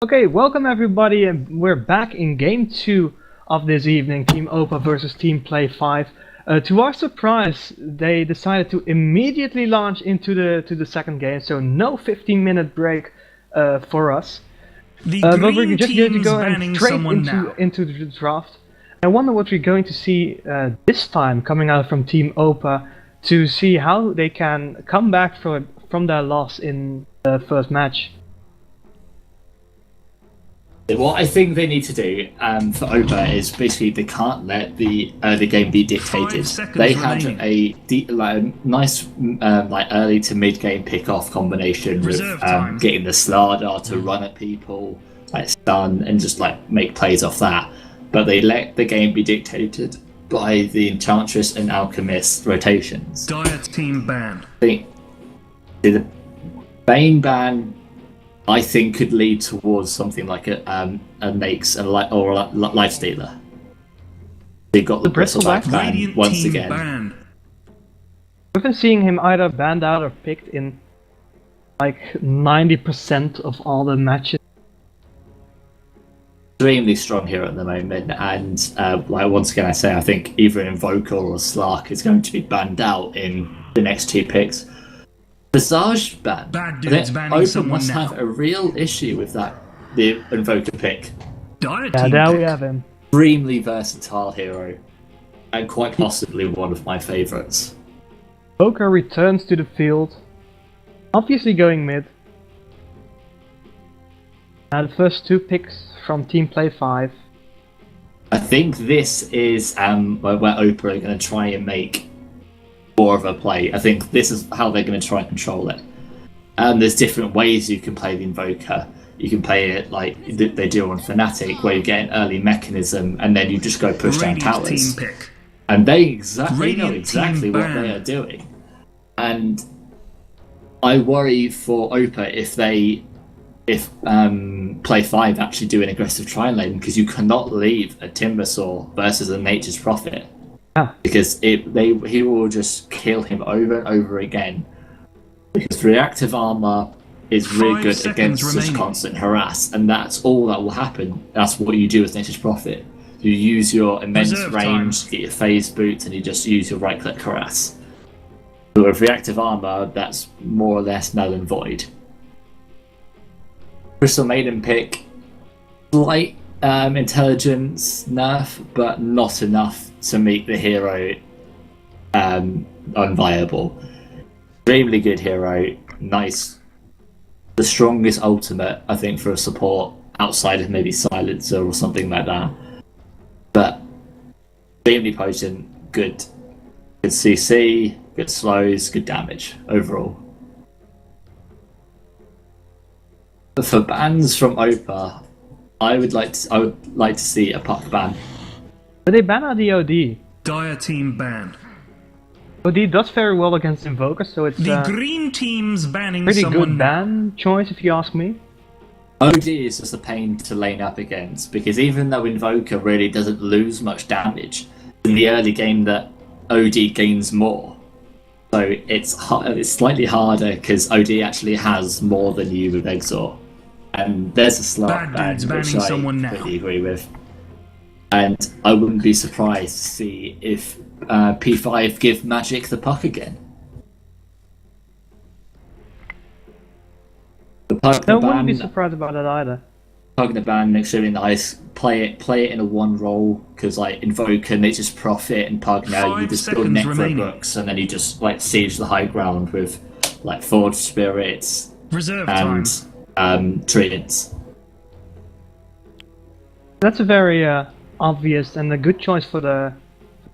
Okay, welcome everybody, and we're back in game 2 of this evening, Team OPA versus Team Play5. To our surprise, they decided to immediately launch into the second game, so no 15-minute break for us. But we're just going to go straight into the draft. I wonder what we're going to see this time coming out from Team OPA to see how they can come back from their loss in the first match. What I think they need to do for OPA is basically they can't let the game be dictated. They had a nice early to mid game pick off combination with getting the Slardar to run at people, stun and just make plays off that. But they let the game be dictated by the Enchantress and Alchemist rotations. DotA team ban. The Bane ban, I think, could lead towards something like a Makes or a Lifestealer. They got the Bristleback ban once again. Banned. We've been seeing him either banned out or picked in 90% of all the matches. Extremely strong hero at the moment, and once again I say I think either an Invoker or a Slark is going to be banned out in the next two picks. Visage ban. Bad dudes banning someone must now. have a real issue with that. The Invoker pick. DotA Yeah, team there pick. we have him. Extremely versatile hero, and quite possibly one of my favourites. Joker returns to the field, obviously going mid. Now the first two picks from Team Play5. I think this is where OPA are going to try and make more of a play. I think this is how they're going to try and control it. And there's different ways you can play the Invoker. You can play it like they do on Fnatic, where you get an early mechanism and then you just go push down towers. Team pick. And they know Radiant exactly team what ban. they are doing. And I worry for OPA if Play5 actually do an aggressive tri lane, because you cannot leave a Timbersaw versus a Nature's Prophet. Because he will just kill him over and over again. Because reactive armor is really good against this constant harass, and that's all that will happen. That's what you do as Nature's Prophet. You use your immense range, get your phase boots, and you just use your right click harass. But with reactive armor, that's more or less null and void. Crystal Maiden pick, slight intelligence nerf, but not enough to make the hero unviable. Extremely good hero, nice. The strongest ultimate, I think, for a support outside of maybe Silencer or something like that. But extremely potent, good CC, good slows, good damage overall. But for bans from OPA, I would like to see a puck ban. But they ban out the OD. DotA team banned. OD does very well against Invoker, so it's The a green team's banning pretty someone good now. ban choice if you ask me. OD is just a pain to lane up against, because even though Invoker really doesn't lose much damage, in the early game that OD gains more. So it's slightly harder because OD actually has more than you with Exor. And there's a Slark ban, which I completely agree with. And I wouldn't be surprised to see if P5 give Magic the puck again. I wouldn't be surprised about that either. Pug the ban, extremely nice. Play it in a one role, because Invoker, Nature's Prophet, and Pug now you just build necro books, and then you just siege the high ground with Forged Spirits Reserve and Treants. That's a very obvious and a good choice for the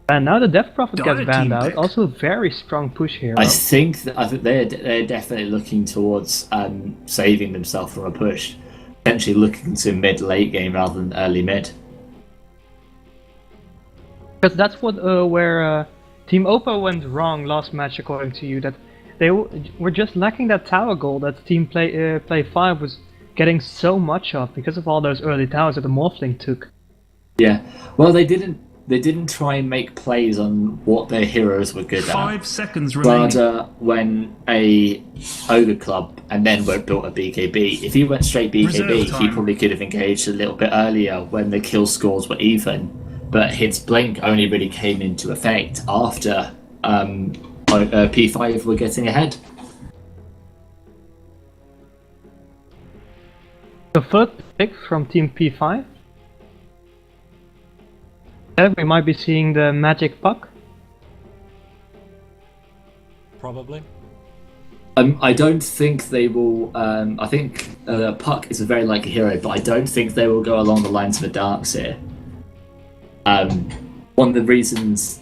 ban. Now the Death Prophet DotA gets banned team out. pick. Also a very strong push here. I think they're definitely looking towards saving themselves from a push, potentially looking to mid-late game rather than early mid. Because that's what where Team OPA went wrong last match, according to you. That they were just lacking that tower goal that Team Play5 was getting so much of because of all those early towers that the Morphling took. Yeah, well, they didn't they didn't try and make plays on what their heroes were good 5 seconds remaining. Rather, when a Ogre Club and then built a BKB, if he went straight BKB, Reserve he time. probably could have engaged a little bit earlier when the kill scores were even. But his blink only really came into effect after P5 were getting ahead. The first pick from Team P5. We might be seeing the magic puck. Probably. I don't think they will. I think Puck is a very likely hero, but I don't think they will go along the lines of the Darks here. One of the reasons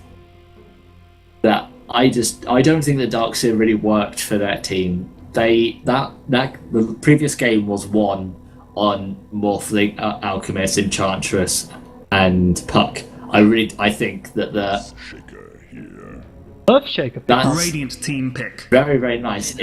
that I don't think the Darks here really worked for that team. The previous game was won on Morphling, Alchemist, Enchantress, and Puck. I think that the Earthshaker. that's Radiant team pick. very, very nice.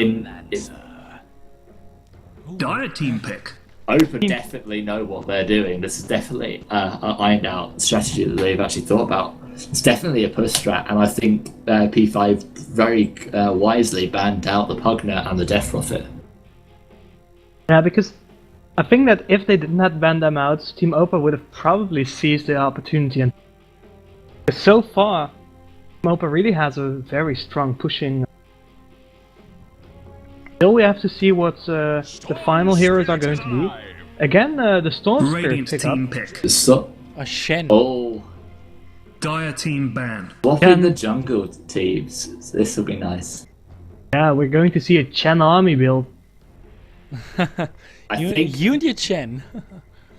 Dire team pick. Open definitely know what they're doing. This is definitely an ironed out strategy that they've actually thought about. It's definitely a push strat, and I think P5 very wisely banned out the Pugner and the Death Prophet. Yeah, because I think that if they did not ban them out, Team Opa would have probably seized the opportunity. And so far, Team Opa really has a very strong pushing. Still, we have to see what the final heroes are going to be. Again, the Storm Spirit Radiant pick up. team pick. So, A Shen. oh, Dire team ban. swapping the jungle teams. This will be nice. Yeah, we're going to see a Chen army build. I You, think you and your Chen.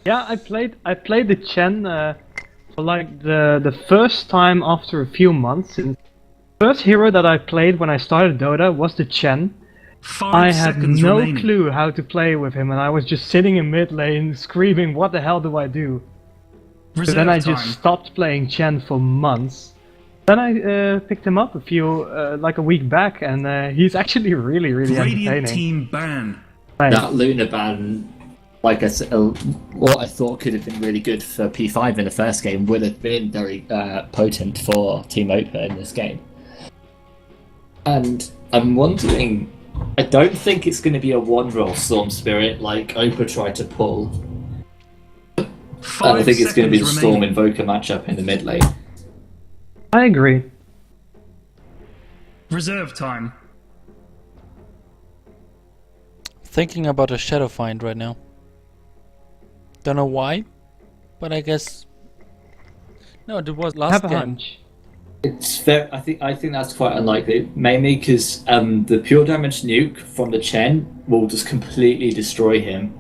Yeah, I played the Chen for like the first time after a few months. And the first hero that I played when I started Dota was the Chen. 5 I had seconds no remaining. clue how to play with him, and I was just sitting in mid lane screaming, "What the hell do I do?" So Reserve then I time. just stopped playing Chen for months. Then I picked him up like a week back, and he's actually really, really Radiant entertaining. team ban. Like, that Luna ban, like I said, what I thought could have been really good for P5 in the first game would have been very potent for Team Opa in this game. And I'm wondering, I don't think it's going to be a one-roll Storm Spirit like Opa tried to pull. I 5 think it's going to be the seconds Storm remaining. Invoker matchup in the mid lane. I agree. Reserve time. Thinking about a Shadow Find right now. Don't know why, but I guess. No, it was last Have a game. hunch. It's fair. I think that's quite unlikely, mainly because the pure damage nuke from the Chen will just completely destroy him,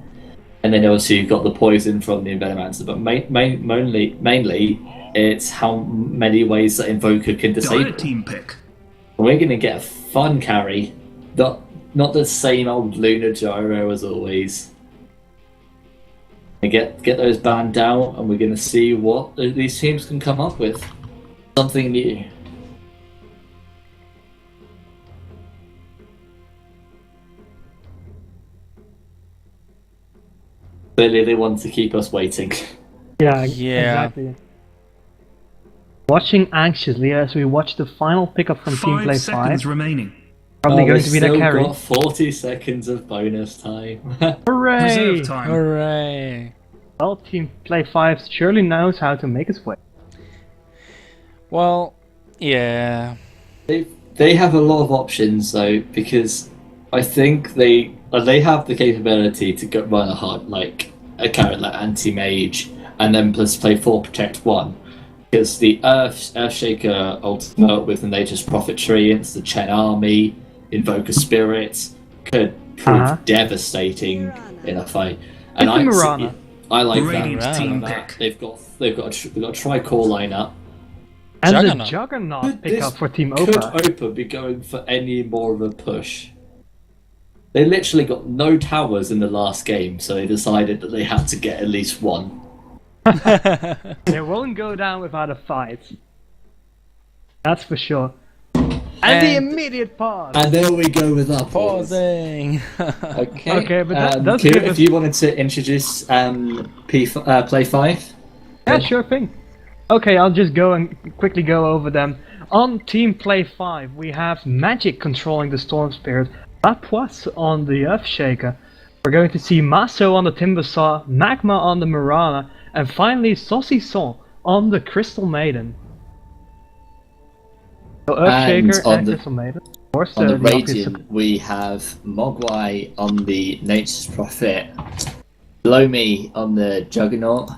and then obviously you've got the poison from the Envenomancer. But mainly, it's how many ways that Invoker can Dire disable. team pick. We're going to get a fun carry, not the same old Lunar Gyro as always. And get those banned out, and we're going to see what these teams can come up with. Something new. Clearly they want to keep us waiting. Yeah, Yeah. exactly. Watching anxiously as we watch the final pickup from Team 5 Play seconds 5. remaining. Probably going we've to be their still carry. got 40 seconds of bonus time. Hooray! Reserve time. Hooray! Well, Team Play 5 surely knows how to make its way. Well, yeah. They have a lot of options though, because I think they have the capability to run a carrot like anti-mage, and then plus play 4 protect 1. Because the Earthshaker ultimate with the Nature's Prophet Tree, it's the Chen army, Invoker Spirits could prove devastating in a fight. And It's the Mirana. I like Radiant that. team that. pick. They've got a tri-core lineup. And Juggernaut. the Juggernaut Could pickup this- for Team Could Opa. Opa be going for any more of a push? They literally got no towers in the last game, so they decided that they had to get at least one. They won't go down without a fight. That's for sure. And the immediate pause! And there we go with our pause. Pausing. Okay. Okay, but that does Kira, give if us- you wanted to introduce Play 5. Yeah, sure thing. Okay, I'll just quickly go over them. On Team Play 5, we have Magic controlling the Storm Spirit, LaPoisse on the Earthshaker. We're going to see Maso on the Timbersaw, Magma on the Mirana, and finally Saucisson on the Crystal Maiden. So Earthshaker and Crystal Maiden. Of course, on the obvious Radiant, we have Mogwai on the Nature's Prophet, below me on the Juggernaut,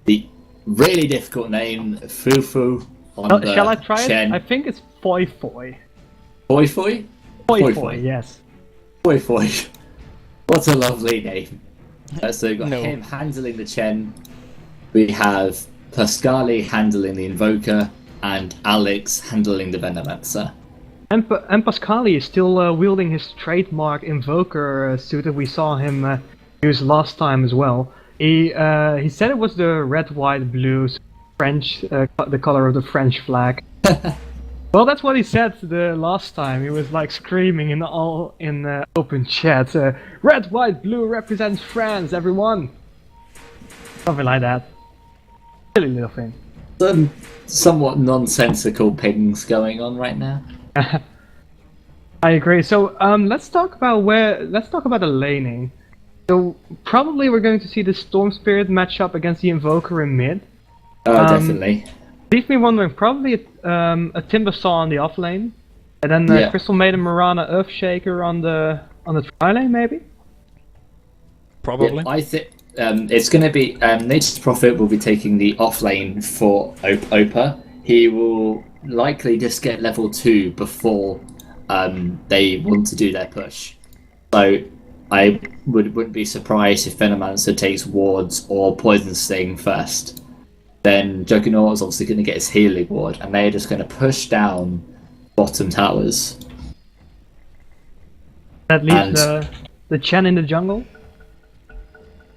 the really difficult name, Fufu on the shall I try Chen. it? I think it's Foi Foi. Foi Foi? Foi Foi, yes. Foi Foi. What a lovely name. So we've got No. him handling the Chen, we have Pascali handling the Invoker, and Alex handling the Venomancer. And Pascali is still wielding his trademark Invoker suit that we saw him use last time as well. He said it was the red, white, blue French, the color of the French flag. Well, that's what he said the last time. He was like screaming in open chat. Red, white, blue represents France, everyone. Something like that. Silly little thing. Some somewhat nonsensical pings going on right now. I agree. So let's talk about the laning. So probably we're going to see the Storm Spirit match up against the Invoker in mid. Oh, definitely. Leave me wondering, probably a Timbersaw on the off lane, and then Yeah. Crystal Maiden, Mirana, Earthshaker on the tri lane, maybe. Probably. Yeah, I think it's going to be Nature's Prophet will be taking the off lane for Opa. He will likely just get level 2 before they want to do their push. So I wouldn't be surprised if Venomancer takes wards or Poison Sting first. Then Juggernaut is obviously going to get his healing ward, and they're just going to push down bottom towers. That leaves the Chen in the jungle.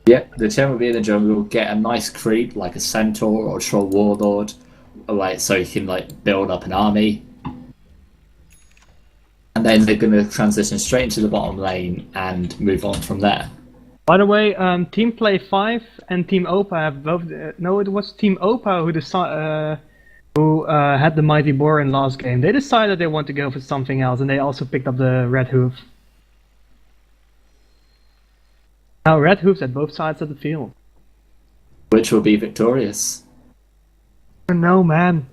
Yep, the Chen will be in the jungle, get a nice creep like a Centaur or a Troll Warlord, like so he can like build up an army. And then they're going to transition straight into the bottom lane and move on from there. By the way, Team Play 5 and Team Opa have both. No, it was Team Opa who had the Mighty Boar in last game. They decided they want to go for something else, and they also picked up the Red Hoof. Now Red Hoof's at both sides of the field. Which will be victorious. No, man.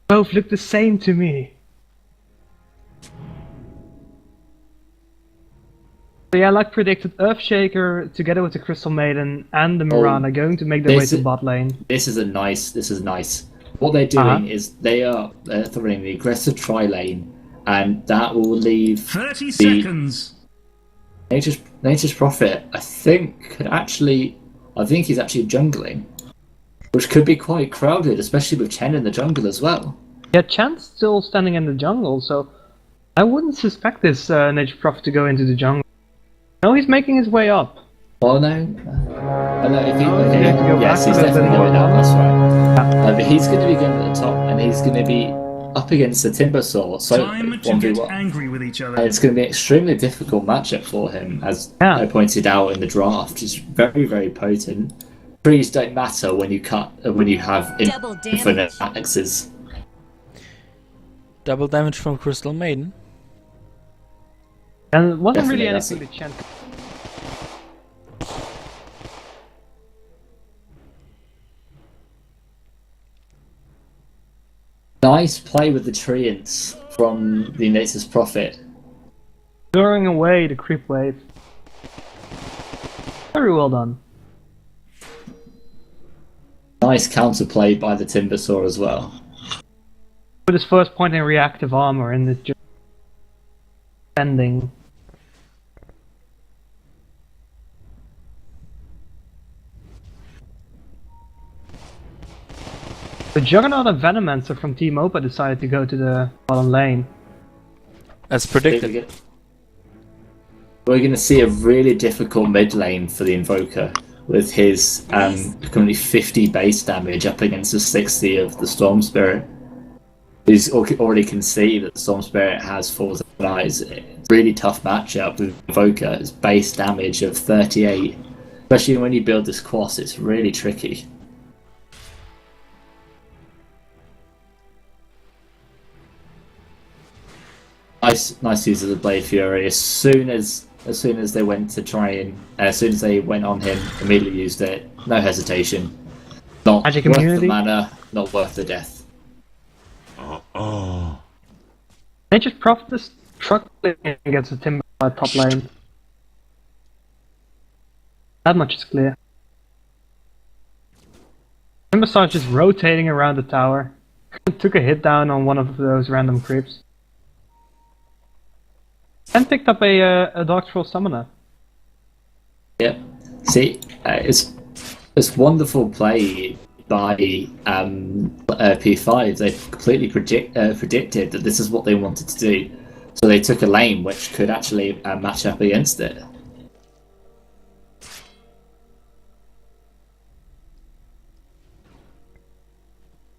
Both look the same to me. So yeah, like predicted, Earthshaker together with the Crystal Maiden and the Mirana going to make their way to bot lane. This is nice. What they're doing is they are throwing the aggressive tri lane, and that will leave 30 seconds. Nature's Prophet. I think he's actually jungling, which could be quite crowded, especially with Chen in the jungle as well. Yeah, Chen's still standing in the jungle, so I wouldn't suspect this Nature's Prophet to go into the jungle. No, he's making his way up. Oh no. If he, Oh, he's going to go yes, back he's to the definitely going bottom. up, that's right. But he's going to be going at the top, and he's going to be up against the Timbersaw, so Time to get 1v1. angry with each other. And it's going to be an extremely difficult matchup for him, as Yeah. I pointed out in the draft. It's very, very potent. Trees don't matter when you have Double infinite damage. axes. Double damage from Crystal Maiden. And it wasn't really Definitely, anything that Chen. Nice play with the treants from the Nature's Prophet. Luring away the creep wave. Very well done. Nice counterplay by the Timbersaw as well. With his first point in reactive armor and it's just defending. The Juggernaut and Venomancer from Team Opa decided to go to the bottom lane. As predicted. We're going to see a really difficult mid lane for the Invoker, with his currently 50 base damage up against the 60 of the Storm Spirit. He's already can see that the Storm Spirit has 4 eyes. Really tough matchup with Invoker. His base damage of 38. Especially when you build this quas, it's really tricky. nice use of the Blade Fury. As soon as they went to try and, as soon as they went on him, immediately used it. No hesitation. Not Magic worth immunity? the mana, not worth the death. They just profit this truck against the Timber top lane. That much is clear. Timberstar just rotating around the tower. Took a hit down on one of those random creeps. And picked up a Dark Troll Summoner. Yep. See, it's wonderful play by P5. They completely predicted that this is what they wanted to do. So they took a lane which could actually match up against it.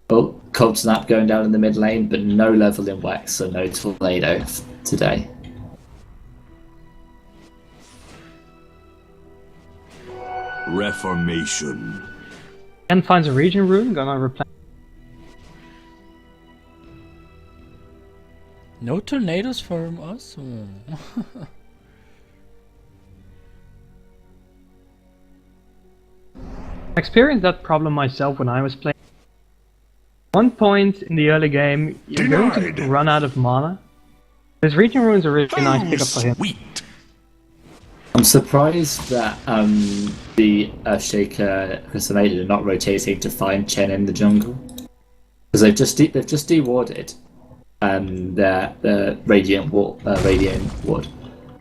Oh, Cold Snap going down in the mid lane, but no level in Wex, so no Tornado today. Reformation. And finds a region rune, gonna replace. No tornadoes from us? I experienced that problem myself when I was playing. One point in the early game, you're going to run out of mana. This region rune's a really nice pickup for him. Sweet. I'm surprised that the Earthshaker Crusader are not rotating to find Chen in the jungle, because they've just dewarded the Radiant Ward.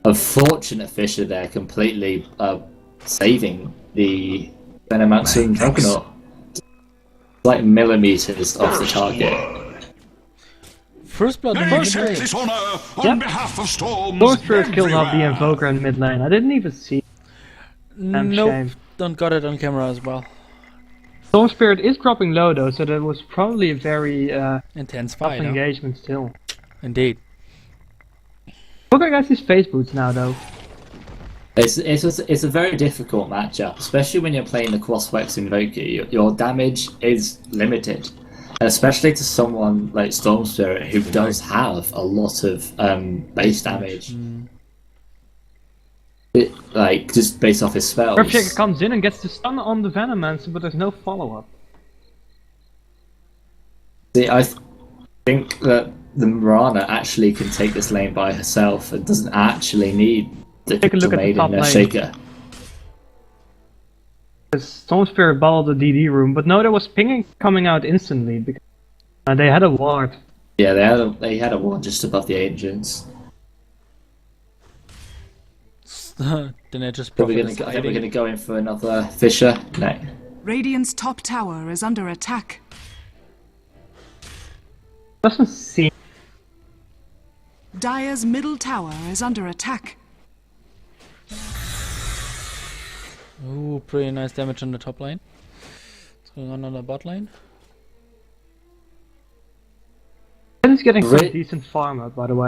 Unfortunate Fisher there, completely saving the Venomancer and Juggernaut. Like millimeters off the target. First blood in First mid lane. this honor on Yep. behalf of storms. Sorcerer's killed off the everywhere. Invoker in mid lane. I didn't even see. Nope, shame. don't got it on camera as well. Storm Spirit is dropping low though, so that was probably a very Intense tough fight, huh? engagement still. Indeed. Look at his face boots now though. It's a very difficult matchup, especially when you're playing the Crosswex Invoker. Your damage is limited, and especially to someone like Storm Spirit who does have a lot of base damage. Like just based off his spells. Earthshaker comes in and gets the stun on the Venomancer, but there's no follow-up. See, I think that the Mirana actually can take this lane by herself and doesn't actually need the Take a look at the Maiden top lane. Earthshaker. Because Storm Spirit bottled the DD room, but no, there was pinging coming out instantly because they had a ward. Yeah, they had a ward just above the entrance. Then I just Are we profit gonna go in for another Fisher? No. Radiant's top tower is under attack. Doesn't seem. Dire's middle tower is under attack. Ooh, pretty nice damage on the top lane. What's going on the bot lane? He's getting some Right. decent farm out, by the way.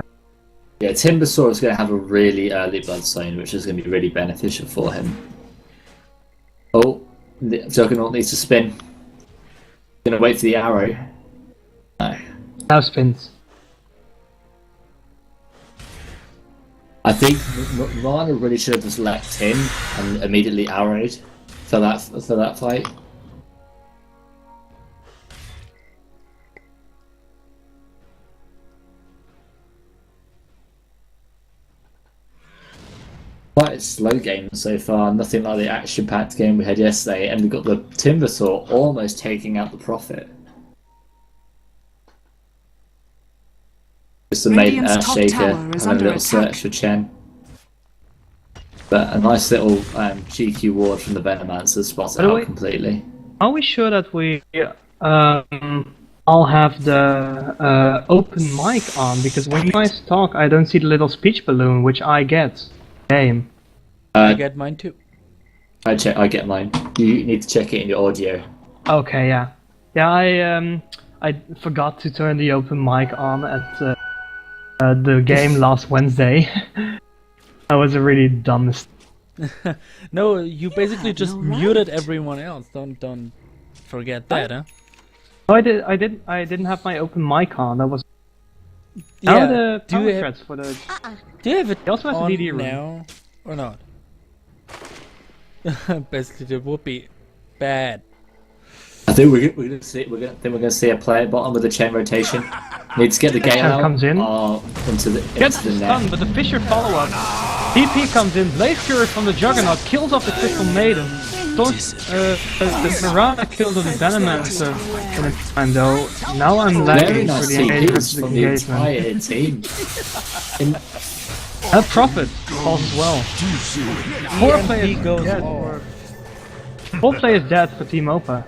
Yeah, Timbersaw is going to have a really early Bloodstone, which is going to be really beneficial for him. Oh, the Juggernaut needs to spin. Gonna wait for the arrow. No. Now spins. I think Rana really should have just leapt him and immediately arrowed for that fight. Quite a slow game so far, nothing like the action-packed game we had yesterday, and we got the Timbersaw almost taking out the Prophet. Just a maiden Radiant's top Earthshaker tower and is a under little attack. search for Chen. But a nice little cheeky ward from the Venomancer spots it By the out way- completely. Are we sure that we all have the open mic on? Because when you guys talk, I don't see the little speech balloon, which I get. Game. I get mine too. I get mine. You need to check it in your audio. Okay, yeah. Yeah, I forgot to turn the open mic on at the game last Wednesday. That was a really dumb mistake. No, you basically just no muted right. everyone else. Don't forget that, huh? Oh, I didn't have my open mic on. That was How are Yeah. the Do power you have, threats for the... do you have it He also has a on DD room. now or not? Basically, it would be bad. I think we're gonna see a player bottom with the chain rotation. Needs to get the gate out. Comes in. Into the Gets net. stunned, but the Fisher follow-up. TP comes in, Blaze Fury from the Juggernaut, kills off the Crystal Maiden. The Mirana kills off the Venomancer in the time though. Now I'm Very lagging nice for the engagement. TPs from the entire team. And Prophet falls as well. Four players goes dead. off. Four players dead for Team Opa.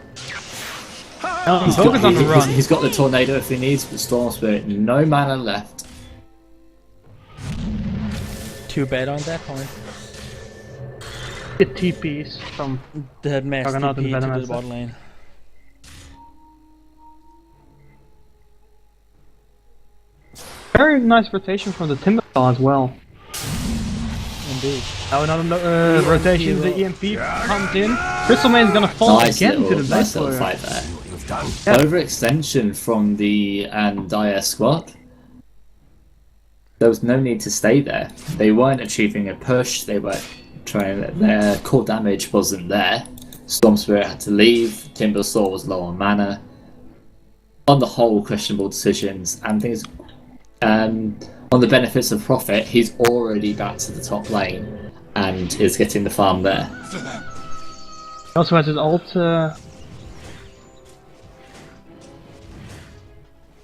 Now He's focus on the run. he's got the tornado if he needs, but Storm Spirit, no mana left. Too bad on that point. Get TPs from That mass Juggernaut and TP to the Venomancer. bot lane. very nice rotation from the Timbersaw as well. Indeed. Now another rotation, the EMP comes in. Crystal Main's gonna fall again to the Nice Blaze little Warrior. fight there. Overextension from the Dire squad. There was no need to stay there. They weren't achieving a push. They were trying. Their core damage wasn't there. Storm Spirit had to leave. Timbersaw was low on mana. On the whole, questionable decisions and things. On the benefits of Prophet, he's already back to the top lane and is getting the farm there. He also has his ult. The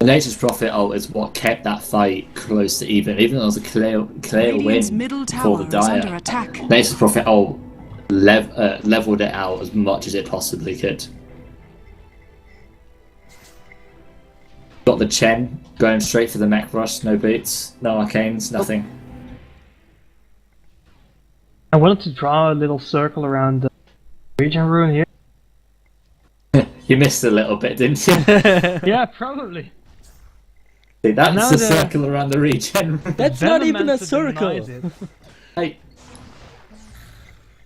Nature's Prophet ult is what kept that fight close to even though it was a clear Radiant's win middle for the tower is under Dire. attack. Nature's Prophet ult leveled it out as much as it possibly could. Got the Chen going straight for the mech rush, no boots, no arcanes, nothing. I wanted to draw a little circle around the region rune here. You missed a little bit, didn't you? Yeah, probably. See, that's Now the the- circle around the region. That's not even a Venomancer circle. denies it. Hey,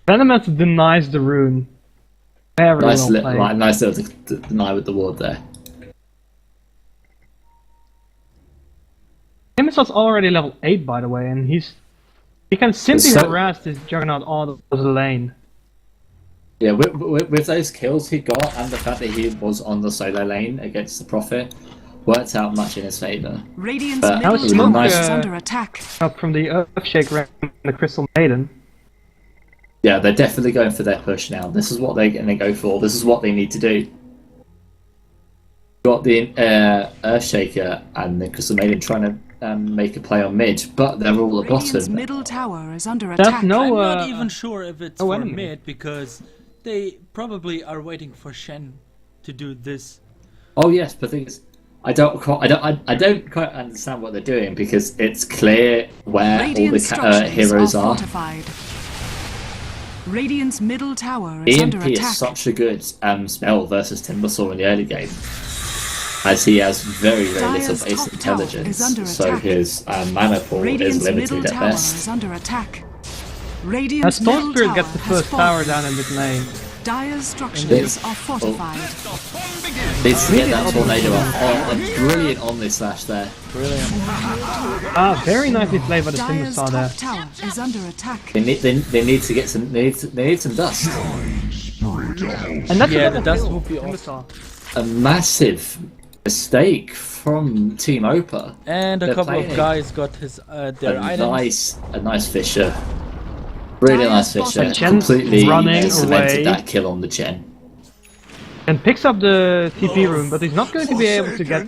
Venomancer denies the rune. Very nice well little, played. right, nice little deny with the ward there. Timbersaw's already level 8 by the way, and he can simply So- harass this Juggernaut all over the lane. Yeah, with those kills he got and the fact that he was on the solo lane against the Prophet, worked out much in his favour. Radiant's But middle how is tower Smoke, is uh, under attack. Up from the Earthshaker and the Crystal Maiden. Yeah, they're definitely going for their push now. This is what they're going to go for. This is what they need to do. Got the Earthshaker and the Crystal Maiden trying to make a play on mid, but they're all at Radiant's bottom. middle tower is under That's attack. no- I'm not uh, even sure if it's no for enemy. mid because they probably are waiting for Shen to do this. Oh yes, but the thing is, I don't quite understand what they're doing because it's clear where Radiant all the structures heroes are. fortified. Radiant's middle tower is under EMP is attack. such a good spell versus Timbersaw in the early game, as he has very little Dire's base top tower intelligence, is under so attack. his mana pool Radiant's is middle limited at tower best. is under attack. Now Radiant's Storm middle Spirit tower gets the has first tower fallen. down in mid lane. Dire's structures This- are fortified. Needs to get that tornado off. Oh, a brilliant Omni Slash there. Ah, very nicely played by the Dire's Timbersaw there. top tower is under attack. They need to get some. They need some dust. And that's Yeah, a the double dust kill. would be awesome. Timbersaw. A massive mistake from Team Opa. And a They're couple of playing. guys got his their A items. nice Fisher. Really nice Dire's Fisher. bottom Chen's Completely running cemented away. that kill on the Chen. And picks up the TP rune, but he's not going to be able to get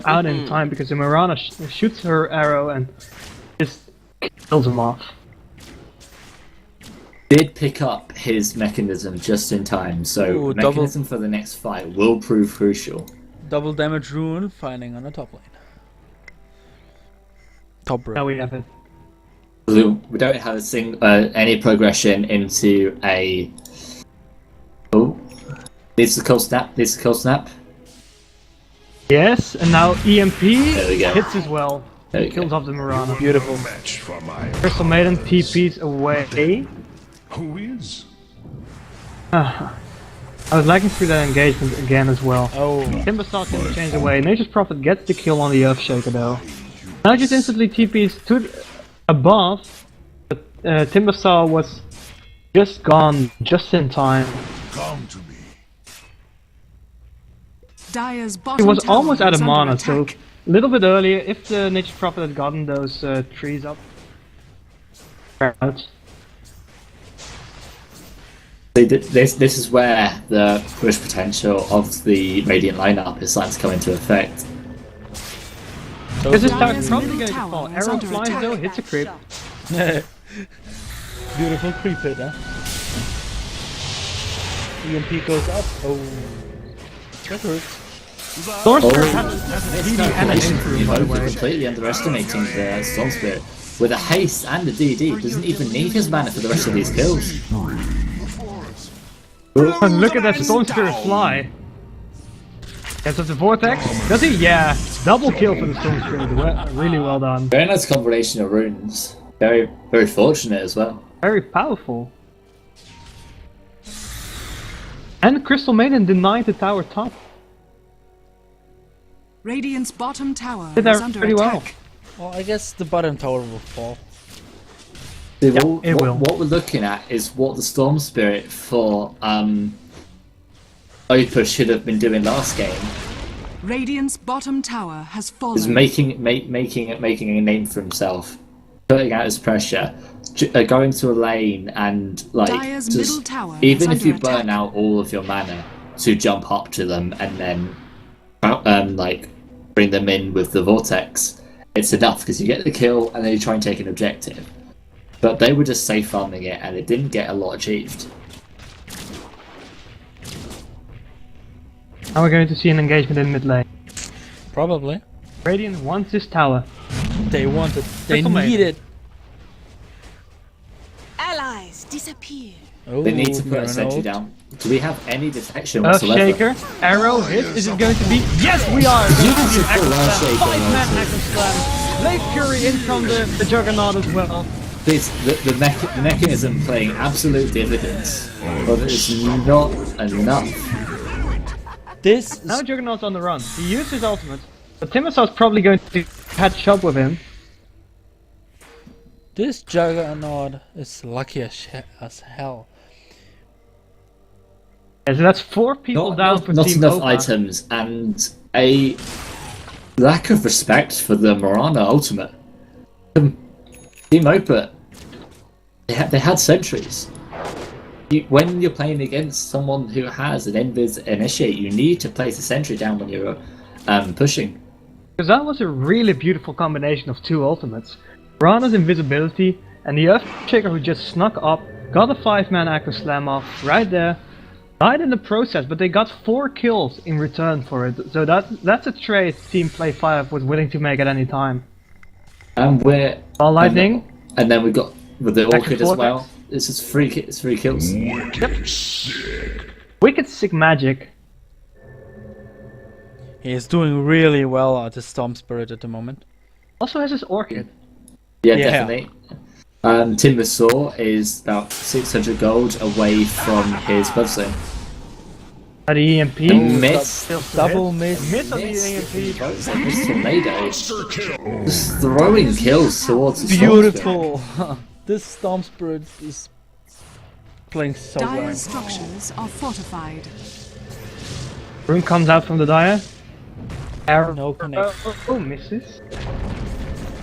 out in time because the Mirana shoots her arrow and just kills him off. Did pick up his mechanism just in time, so Ooh, double- mechanism for the next fight will prove crucial. Double damage rune finding on the top lane. Top row. Now we have it. We don't have any progression into a. Oh, needs the cold snap. Needs the cold snap. Yes, and now EMP There we go. hits as well. There we Kills go. off the Mirana. Beautiful. Match for my Crystal Maiden TP's away. who is? I was lagging through that engagement again as well. Oh, Timbersaw can change away. Nature's Prophet gets the kill on the Earthshaker though. Now just instantly TPs to above, but Timbersaw was just gone, just in time. Come to me. Dire's He bottom was tower almost out is of under mana, so attack. a little bit earlier, if the Nature Prophet had gotten those trees up. Out. This is where the push potential of the Radiant lineup is starting to come into effect. Because this Dire's tower's probably middle going to tower fall. is Arrow under flies attack. though, hits a creep. Beautiful creep hit, huh? EMP goes up. Oh, that hurts. Sorcerer Oh. has a DD and an improve, by the way. Completely underestimating the Storm Spirit. With a haste and a DD, doesn't even need his mana for the rest of these kills. And look at that Storm Spirit fly. Gets up the Vortex. Does he? Yeah. Double kill for the Storm Spirit. Really well done. Very nice combination of runes. Very, very fortunate as well. Very powerful. And Crystal Maiden denied the tower top. Radiant's bottom tower Did is that under pretty well. attack. Well, I guess the bottom tower will fall. See, Yeah, what, it will. what we're looking at is what the Storm Spirit for Opa should have been doing last game. Radiant's bottom tower has Is fallen. making a name for himself, putting out his pressure, going to a lane and like Dire's just, middle tower even is if you under burn attack. out all of your mana to jump up to them and then like bring them in with the vortex, it's enough because you get the kill and then you try and take an objective. But they were just safe farming it and it didn't get a lot achieved. Now we're going to see an engagement in mid lane. Probably. Radiant wants this tower. They want it. They Crystal Maiden. need it. Allies disappear. Oh, They need to put a Mirana sentry ult. down. Do we have any detection whatsoever? Earthshaker, arrow hit. Is it going to be? Yes, we are. Beautiful Earthshaker. 5-man Action Slam. Blade Fury in from the Juggernaut as well. Please, the mechanism playing absolute dividends, but it's not enough. This Now is, Juggernaut's on the run. He used his ultimate, but Timbersaw's probably going to catch up with him. this Juggernaut is lucky as hell. Yeah, so that's 4 people down for not Team enough Opa. items and a lack of respect for the Mirana ultimate. Team Opa, they had sentries. When you're playing against someone who has an Invis Initiate, you need to place a sentry down when you're pushing. Because that was a really beautiful combination of 2 ultimates. Rana's invisibility and the Earthshaker who just snuck up, got a 5-man Active Slam off right there, died in the process, but they got 4 kills in return for it. So that's a trade Team Play5 was willing to make at any time. And we're Ball Lightning, and then we got with the Back Orchid and as forth. well. It's just 3 kills. Wicked Sick Magic. He is doing really well at the Storm Spirit at the moment. Also has his Orchid. Yeah, Yeah. definitely. Timbersaw is about 600 gold away from his Bloodstone. At the EMP. Miss. Double miss. Miss on the EMP. This tornado. Just throwing kills towards the Storm Spirit. Beautiful. This Storm Spirit is playing so well. Dire's structures are fortified. Rune comes out from the Dire. Arrow. No connect. Oh, misses.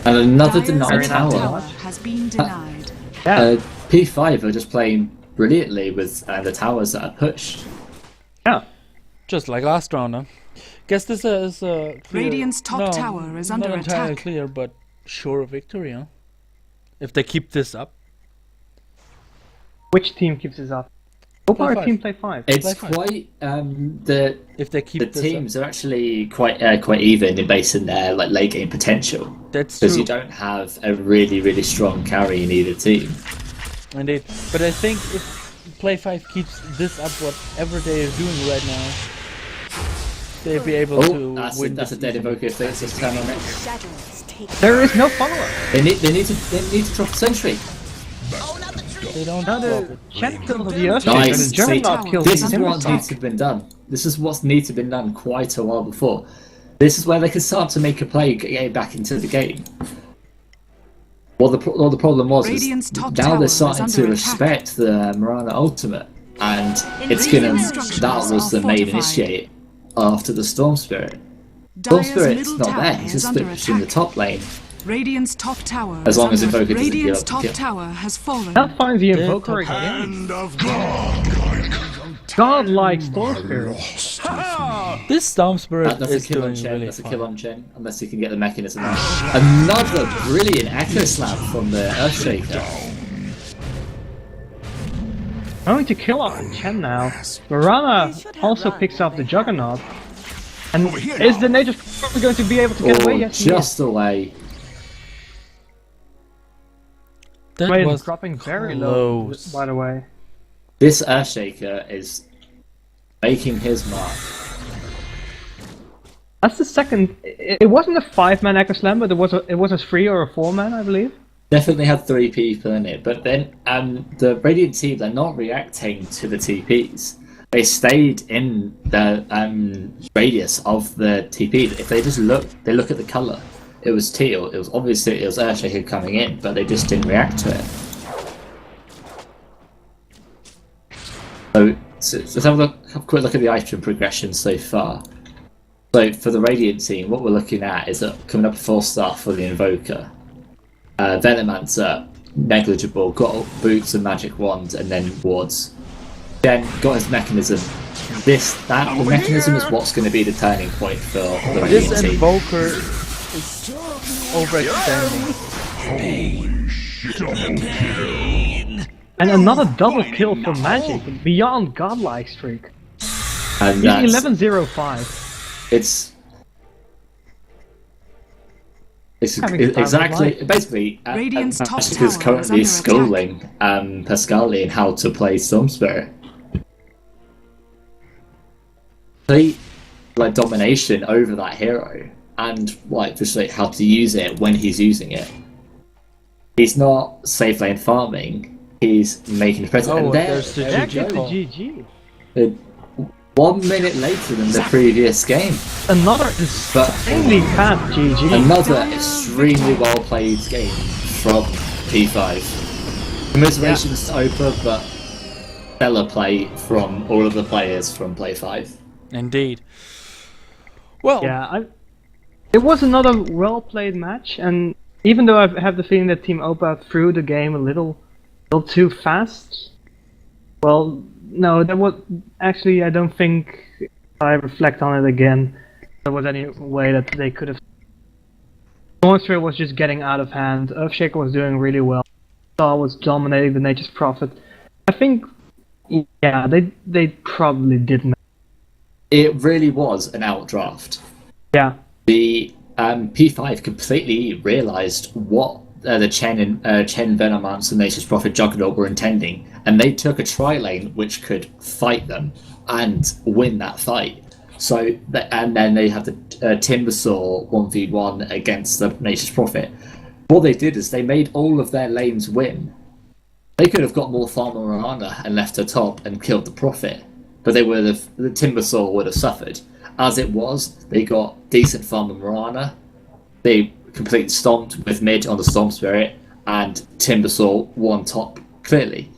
And another Dire's denied middle tower. has been denied. Yeah. P5 are just playing brilliantly with the towers that are pushed. Yeah. Just like last round, huh? Guess this is a clear... Radiant's top tower is under not entirely attack. clear, but sure victory, huh? If they keep this up. Which team keeps this up? Opa or Play5. Team Play5? It's Play5. quite If they keep the this teams are actually quite even in basing their like late game potential up. That's because true. you don't have a really strong carry in either team. Indeed. But I think if Play5 keeps this up, whatever they are doing right now, they'll be able to win That's a this dead easily. invoker if they just turn on it. Shadows take. There is no follow-up. They need to drop a sentry. They don't Now drop the it. Champ kills the Earthshaker Nice. and the Juggernaut See, kills This the is what needs Timbersaw. to have been done. This is what's needs to have been done quite a while before. This is where they can start to make a play getting back into the game. Well, the problem was is Radiant's top now tower they're is starting under to attack. respect the Mirana ultimate, and it's gonna. Radiant structures That was are the main fortified. initiate after the Storm Spirit. Storm Dire's Spirit's middle not tower there. He's is just under split between the attack. top lane. Radiant's top tower As is long as under Invoker doesn't Radiant's give up top the kill. tower has fallen. That finds the They're Invoker top- again. Hand of God. Godlike Storm Spirit. This Storm Spirit That's a is kill on doing Chen. really That's a fine. kill on Chen, unless he can get the mechanism out. Another brilliant Echo Slap from the Earthshaker. Going to kill off Chen now. You should Mirana have also run picks when up the they Juggernaut. And Over here is now. the Nature Prophet going to be able to get away? Or Yes, he is. just away. That Wait, was dropping very low, close. by the way. This Earthshaker is making his mark. That's the second. It wasn't a 5-man Echo Slam, but it was a 3 or a 4-man, I believe. Definitely had 3 people in it, but then the Radiant team, they're not reacting to the TPs. They stayed in the radius of the TP. If they just look at the colour. It was teal. It was obviously it was Earthshaker coming in, but they just didn't react to it. So let's have a quick look at the item progression so far. So for the Radiant team, what we're looking at is coming up a 4-star for the Invoker. Venomancer, negligible, got boots and magic wands, and then wards. Then got his mechanism. The mechanism is what's going to be the turning point for the This Radiant team. Invoker is overextending. And another double kill for Magic, beyond godlike streak. And He's that's, 11-0-5. it's Having the time of exactly life. basically Radiant's top Ashik tower is is currently under schooling Pascali in how to play Storm Spirit. Play like domination over that hero and like just like how to use it when he's using it. He's not safe lane farming. He's making the present. Oh, and there's the there we Get go. the GG. 1 minute later than the previous game. Another But insanely fast GG. another extremely well played game from P5. Commiserations to Opa, but stellar play from all of the players from Play5. Indeed. Well, It was another well-played match, and even though I have the feeling that Team Opa threw the game a little too fast, well, no, there was actually, I don't think, if I reflect on it again, there was any way that they could have. Monster was just getting out of hand. Earthshaker was doing really well. Star was dominating the Nature's Prophet. I think, yeah, they probably didn't. It really was an outdraft. Yeah. The P5 completely realised what the Chen Venomance and Nature's Prophet Juggernaut were intending, and they took a tri-lane which could fight them and win that fight. So, and then they have the Timbersaw 1v1 against the Nature's Prophet. What they did is they made all of their lanes win. They could have got more Farmer Mirana and left her top and killed the Prophet, but the Timbersaw would have suffered. As it was, they got decent Farmer Mirana. They completely stomped with mid on the Storm Spirit, and Timbersaw won top clearly.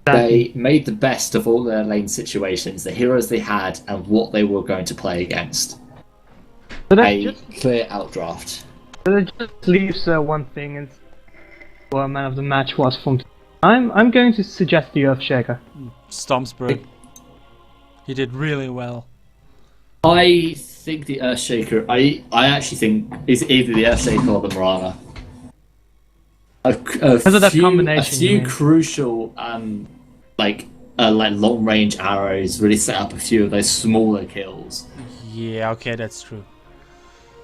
They made the best of all their lane situations, the heroes they had, and what they were going to play against. So that A just clear outdraft. leaves one thing, and what man of the match was from. I'm going to suggest the Earthshaker. Storm Spirit. He did really well. I think the Earthshaker. I actually think is either the Earthshaker or the Mirana. Because of that combination, A few you mean? crucial, like long range arrows really set up a few of those smaller kills. Yeah, okay, that's true.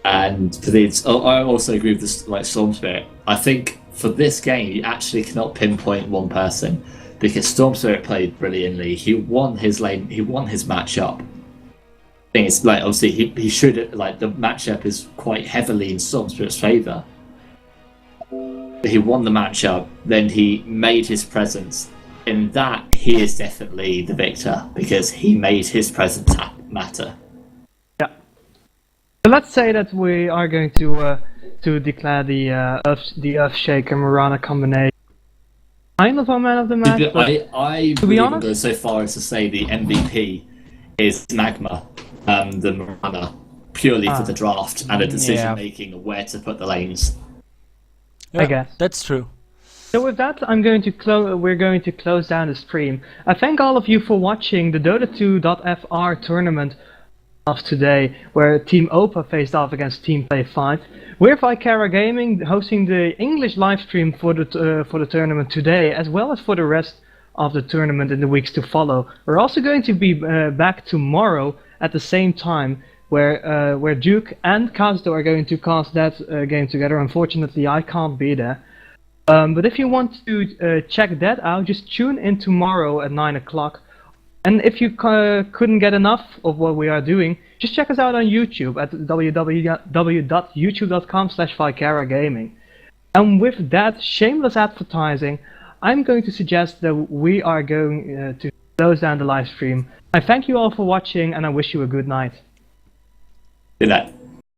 And for these, I also agree with this, like Storm Spirit. I think for this game, you actually cannot pinpoint one person because Storm Spirit played brilliantly. He won his lane. He won his matchup. Thing is, like obviously he should like the matchup is quite heavily in Storm Spirit's favor. He won the matchup, then he made his presence. In that, he is definitely the victor because he made his presence matter. Yeah. So let's say that we are going to declare the Earthshaker Mirana combination kind of our man of the match. I to would be even honest, go so far as to say the MVP is Magma, the Mirana, purely for the draft and the decision making of where to put the lanes. I guess. That's true. So with that, we're going to close down the stream. I thank all of you for watching the DotA2.fr Tournament of today, where Team OPA faced off against Team Play5. We're Vicara Gaming, hosting the English live stream for the tournament today, as well as for the rest of the tournament in the weeks to follow. We're also going to be back tomorrow at the same time, where Duke and Kazuto are going to cast that game together. Unfortunately, I can't be there. But if you want to check that out, just tune in tomorrow at 9 o'clock. And if you couldn't get enough of what we are doing, just check us out on YouTube at www.youtube.com/VicaraGaming. And with that shameless advertising, I'm going to suggest that we are going to close down the live stream. I thank you all for watching, and I wish you a good night. Do that.